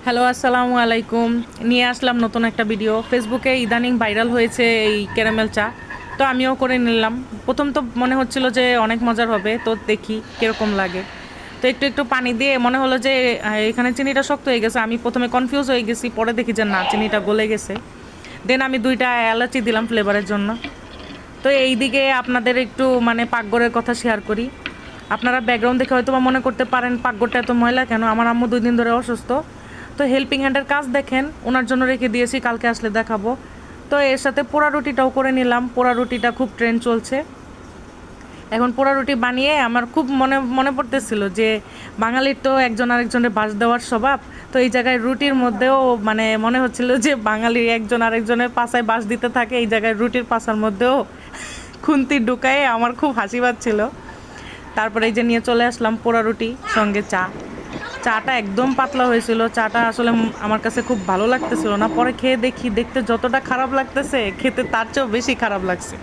Hello, আসসালামু আলাইকুম। নিয়ে আসলাম নতুন একটা ভিডিও। ফেসবুকে ইদানিং ভাইরাল হয়েছে এই ক্যারামেল চা। তো আমিও করে নিলাম। প্রথম তো মনে হচ্ছিল যে অনেক মজার হবে, তো দেখি কীরকম লাগে। তো একটু একটু পানি দিয়ে মনে হলো যে এখানে চিনিটা শক্ত হয়ে গেছে। আমি প্রথমে কনফিউজ হয়ে গেছি, পরে দেখি যে না, চিনিটা গলে গেছে। দেন আমি 2টা এলাচি দিলাম ফ্লেভারের জন্য। তো এই দিকে আপনাদের একটু মানে পাকঘরের কথা শেয়ার করি। আপনারা ব্যাকগ্রাউন্ড দেখে হয়তো বা মনে করতে পারেন পাকঘরটা এত ময়লা কেন। আমার আম্মু 2 দিন ধরে অসুস্থ, তো হেল্পিং হ্যান্ডের কাজ দেখেন ওনার জন্য রেখে দিয়েছি, কালকে আসলে দেখাবো। তো এর সাথে পোড়া রুটিটাও করে নিলাম। পোড়া রুটিটা খুব ট্রেন্ড চলছে এখন। পোড়া রুটি বানিয়ে আমার খুব মনে মনে পড়তেছিল যে বাঙালির তো একজন আরেকজনের বাঁশ দেওয়ার স্বভাব। তো এই জায়গায় রুটির মধ্যেও মানে মনে হচ্ছিল যে বাঙালি একজন আরেকজনের পাছায় বাঁশ দিতে থাকে, এই জায়গায় রুটির পাছার মধ্যেও খুন্তি ঢুকায়। আমার খুব হাসি পাচ্ছিল। তারপরে এই যে নিয়ে চলে আসলাম পোড়া রুটি সঙ্গে চা। চাটা একদম পাতলা হয়েছিল। চাটা আসলে আমার কাছে খুব ভালো লাগতেছিল না। পরে খেয়ে দেখি, দেখতে যতটা খারাপ লাগতেছে খেতে তার চেয়েও বেশি খারাপ লাগছে।